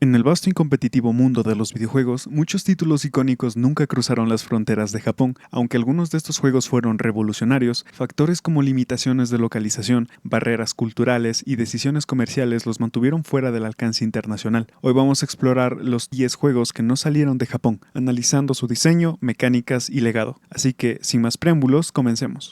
En el vasto y competitivo mundo de los videojuegos, muchos títulos icónicos nunca cruzaron las fronteras de Japón. Aunque algunos de estos juegos fueron revolucionarios, factores como limitaciones de localización, barreras culturales y decisiones comerciales los mantuvieron fuera del alcance internacional. Hoy vamos a explorar los 10 juegos que no salieron de Japón, analizando su diseño, mecánicas y legado. Así que, sin más preámbulos, comencemos.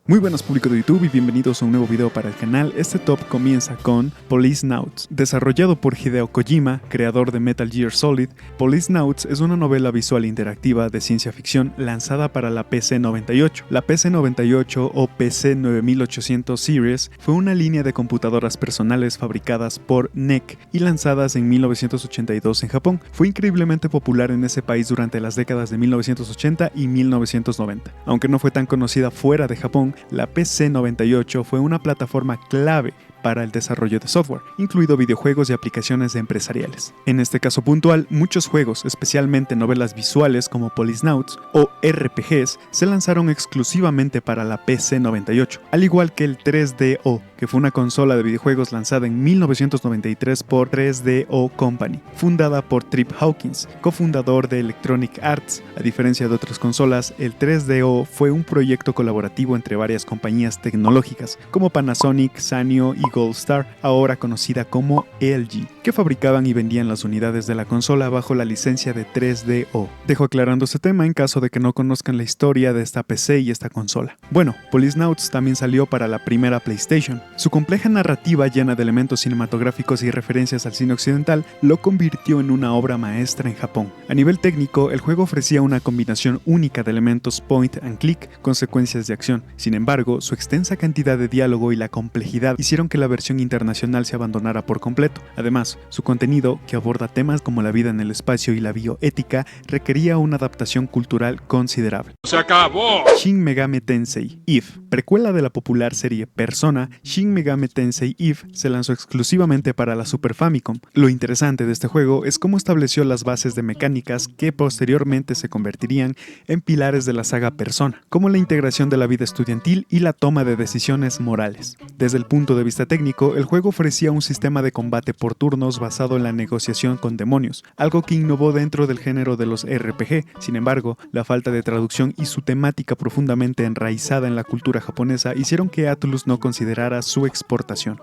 Muy buenas público de YouTube y bienvenidos a un nuevo video para el canal. Este top comienza con Policenauts. Desarrollado por Hideo Kojima, creador de Metal Gear Solid, Policenauts es una novela visual interactiva de ciencia ficción lanzada para la PC-98. La PC-98 o PC-9800 Series fue una línea de computadoras personales fabricadas por NEC y lanzadas en 1982 en Japón. Fue increíblemente popular en ese país durante las décadas de 1980 y 1990. Aunque no fue tan conocida fuera de Japón, la PC-98 fue una plataforma clave para el desarrollo de software, incluido videojuegos y aplicaciones empresariales. En este caso puntual, muchos juegos, especialmente novelas visuales como Policenauts o RPGs, se lanzaron exclusivamente para la PC-98, al igual que el 3DO, que fue una consola de videojuegos lanzada en 1993 por 3DO Company, fundada por Trip Hawkins, cofundador de Electronic Arts. A diferencia de otras consolas, el 3DO fue un proyecto colaborativo entre varias compañías tecnológicas como Panasonic, Sanyo y Goldstar, ahora conocida como LG, que fabricaban y vendían las unidades de la consola bajo la licencia de 3DO. Dejo aclarando este tema en caso de que no conozcan la historia de esta PC y esta consola. Bueno, Policenauts también salió para la primera PlayStation. Su compleja narrativa llena de elementos cinematográficos y referencias al cine occidental lo convirtió en una obra maestra en Japón. A nivel técnico, el juego ofrecía una combinación única de elementos point and click con secuencias de acción. Sin embargo, su extensa cantidad de diálogo y la complejidad hicieron que la versión internacional se abandonara por completo. Además, su contenido, que aborda temas como la vida en el espacio y la bioética, requería una adaptación cultural considerable. ¡Se acabó! Shin Megami Tensei Eve. Precuela de la popular serie Persona, Shin Megami Tensei Eve se lanzó exclusivamente para la Super Famicom. Lo interesante de este juego es cómo estableció las bases de mecánicas que posteriormente se convertirían en pilares de la saga Persona, como la integración de la vida estudiantil y la toma de decisiones morales. Desde el punto de vista técnico, el juego ofrecía un sistema de combate por turnos basado en la negociación con demonios, algo que innovó dentro del género de los RPG. Sin embargo, la falta de traducción y su temática profundamente enraizada en la cultura japonesa hicieron que Atlus no considerara su exportación.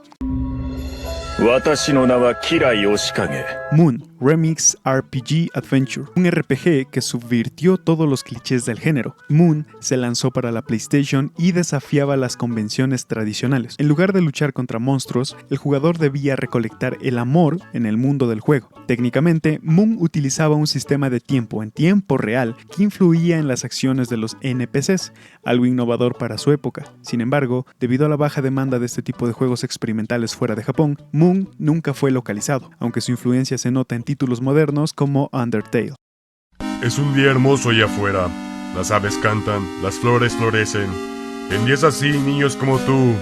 Moon Remix RPG Adventure, un RPG que subvirtió todos los clichés del género. Moon se lanzó para la PlayStation y desafiaba las convenciones tradicionales. En lugar de luchar contra monstruos, el jugador debía recolectar el amor en el mundo del juego. Técnicamente, Moon utilizaba un sistema de tiempo en tiempo real que influía en las acciones de los NPCs, algo innovador para su época. Sin embargo, debido a la baja demanda de este tipo de juegos experimentales fuera de Japón, Moon nunca fue localizado, aunque su influencia se nota en títulos modernos como Undertale. Es un día hermoso allá afuera. Las aves cantan, las flores florecen. En días así, niños como tú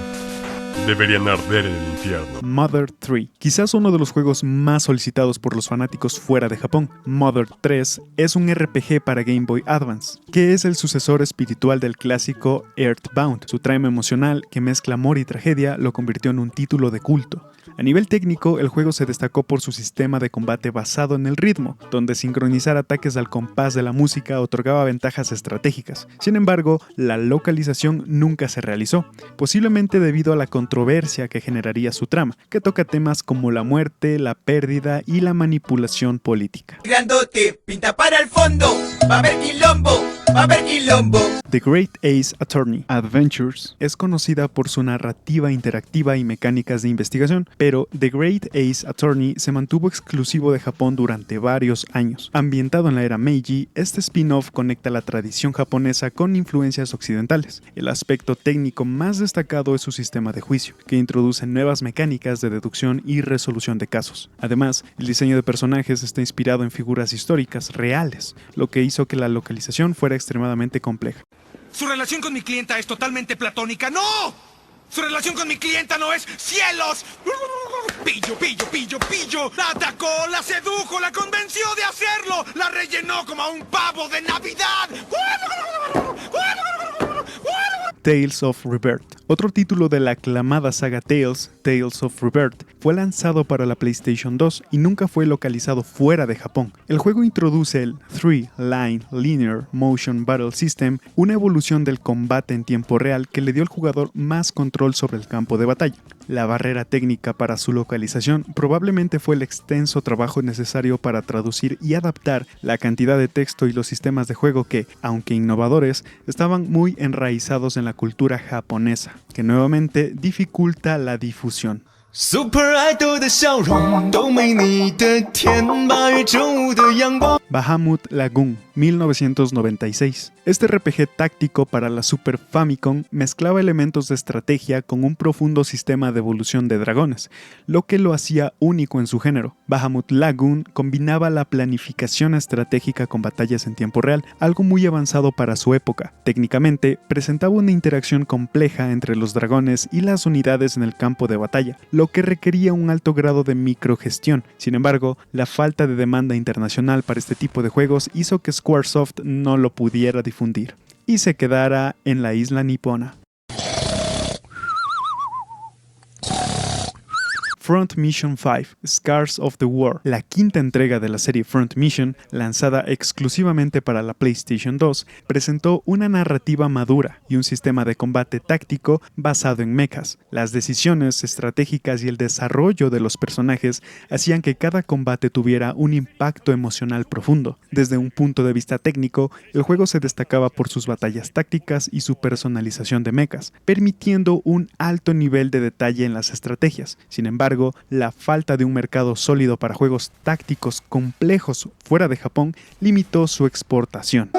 deberían arder en el infierno. Mother 3, quizás uno de los juegos más solicitados por los fanáticos fuera de Japón. Mother 3 es un RPG para Game Boy Advance, que es el sucesor espiritual del clásico Earthbound. Su trama emocional, que mezcla amor y tragedia, lo convirtió en un título de culto. A nivel técnico, el juego se destacó por su sistema de combate basado en el ritmo, donde sincronizar ataques al compás de la música otorgaba ventajas estratégicas. Sin embargo, la localización nunca se realizó, posiblemente debido a la controversia que generaría su trama, que toca temas como la muerte, la pérdida y la manipulación política. Grandote, pinta para el fondo, va a haber quilombo, va a haber quilombo. The Great Ace Attorney Adventures es conocida por su narrativa interactiva y mecánicas de investigación, pero The Great Ace Attorney se mantuvo exclusivo de Japón durante varios años. Ambientado en la era Meiji, este spin-off conecta la tradición japonesa con influencias occidentales. El aspecto técnico más destacado es su sistema de juicio, que introduce nuevas mecánicas de deducción y resolución de casos. Además, el diseño de personajes está inspirado en figuras históricas reales, lo que hizo que la localización fuera extremadamente compleja. Su relación con mi clienta es totalmente platónica. ¡No! Su relación con mi clienta no es ¡cielos! Pillo, pillo, pillo, pillo. La atacó, la sedujo, la convenció de hacerlo. La rellenó como a un pavo de Navidad. Tales of Rebirth. Otro título de la aclamada saga Tales of Rebirth, fue lanzado para la PlayStation 2 y nunca fue localizado fuera de Japón. El juego introduce el Three Line Linear Motion Battle System, una evolución del combate en tiempo real que le dio al jugador más control sobre el campo de batalla. La barrera técnica para su localización probablemente fue el extenso trabajo necesario para traducir y adaptar la cantidad de texto y los sistemas de juego que, aunque innovadores, estaban muy enraizados en la cultura japonesa, que nuevamente dificulta la difusión. Bahamut Lagoon, 1996. Este RPG táctico para la Super Famicom mezclaba elementos de estrategia con un profundo sistema de evolución de dragones, lo que lo hacía único en su género. Bahamut Lagoon combinaba la planificación estratégica con batallas en tiempo real, algo muy avanzado para su época. Técnicamente, presentaba una interacción compleja entre los dragones y las unidades en el campo de batalla, lo que requería un alto grado de microgestión. Sin embargo, la falta de demanda internacional para este tipo de juegos hizo que Squaresoft no lo pudiera difundir y se quedara en la isla nipona. Front Mission 5, Scars of the War, la quinta entrega de la serie Front Mission, lanzada exclusivamente para la PlayStation 2, presentó una narrativa madura y un sistema de combate táctico basado en mechas. Las decisiones estratégicas y el desarrollo de los personajes hacían que cada combate tuviera un impacto emocional profundo. Desde un punto de vista técnico, el juego se destacaba por sus batallas tácticas y su personalización de mechas, permitiendo un alto nivel de detalle en las estrategias. Sin embargo, la falta de un mercado sólido para juegos tácticos complejos fuera de Japón limitó su exportación.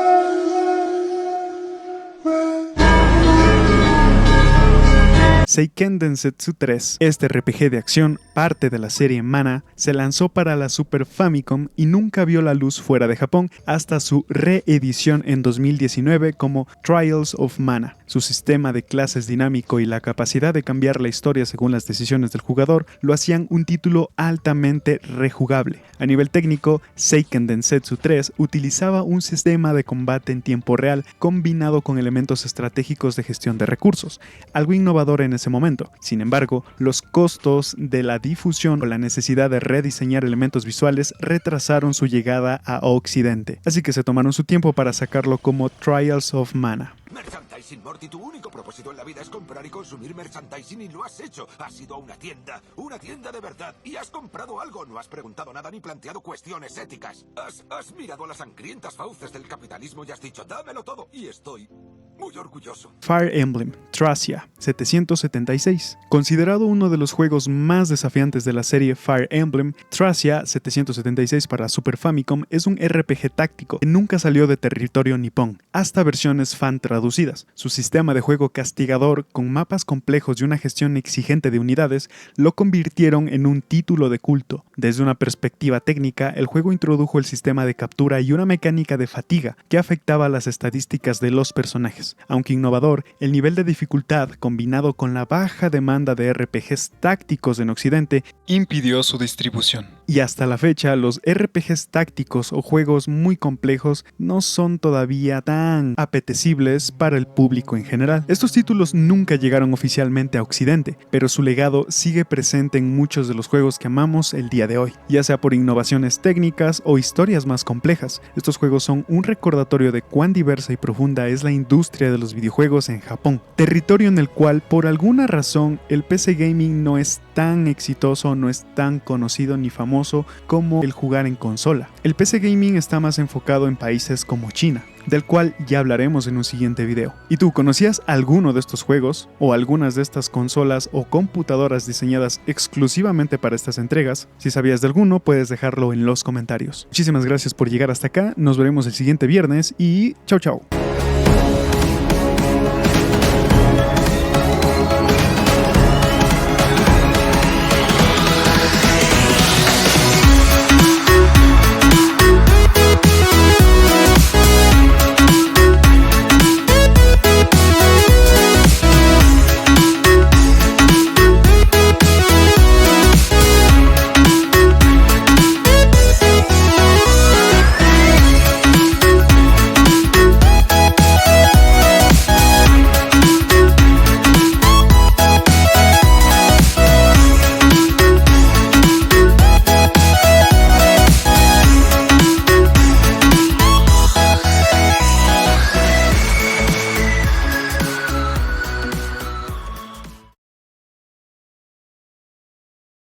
Seiken Densetsu 3, este RPG de acción, parte de la serie Mana, se lanzó para la Super Famicom y nunca vio la luz fuera de Japón hasta su reedición en 2019 como Trials of Mana. Su sistema de clases dinámico y la capacidad de cambiar la historia según las decisiones del jugador lo hacían un título altamente rejugable. A nivel técnico, Seiken Densetsu 3 utilizaba un sistema de combate en tiempo real combinado con elementos estratégicos de gestión de recursos, algo innovador en ese momento. Sin embargo, los costos de la difusión o la necesidad de rediseñar elementos visuales retrasaron su llegada a Occidente, así que se tomaron su tiempo para sacarlo como Trials of Mana. Merchandising, Morty, tu único propósito en la vida es comprar y consumir merchandising y lo has hecho. Has ido a una tienda de verdad, y has comprado algo. No has preguntado nada ni planteado cuestiones éticas. Has mirado a las sangrientas fauces del capitalismo y has dicho, dámelo todo. Y estoy muy orgulloso. Fire Emblem Thracia 776. Considerado uno de los juegos más desafiantes de la serie Fire Emblem, Thracia 776 para Super Famicom es un RPG táctico que nunca salió de territorio nipón, hasta versiones fan traducidas. Su sistema de juego castigador, con mapas complejos y una gestión exigente de unidades, lo convirtieron en un título de culto. Desde una perspectiva técnica, el juego introdujo el sistema de captura y una mecánica de fatiga que afectaba las estadísticas de los personajes. Aunque innovador, el nivel de dificultad, combinado con la baja demanda de RPGs tácticos en Occidente, impidió su distribución. Y hasta la fecha, los RPGs tácticos o juegos muy complejos no son todavía tan apetecibles para el público en general. Estos títulos nunca llegaron oficialmente a Occidente, pero su legado sigue presente en muchos de los juegos que amamos el día de hoy, ya sea por innovaciones técnicas o historias más complejas. Estos juegos son un recordatorio de cuán diversa y profunda es la industria de los videojuegos en Japón, territorio en el cual por alguna razón el PC gaming no es tan exitoso, no es tan conocido ni famoso como el jugar en consola. El PC gaming está más enfocado en países como China, del cual ya hablaremos en un siguiente video. ¿Y tú conocías alguno de estos juegos o algunas de estas consolas o computadoras diseñadas exclusivamente para estas entregas? Si sabías de alguno, puedes dejarlo en los comentarios. Muchísimas gracias por llegar hasta acá, nos veremos el siguiente viernes y chao chao.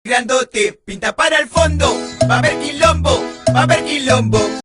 grandote, pinta para el fondo, va a haber quilombo, va a haber quilombo.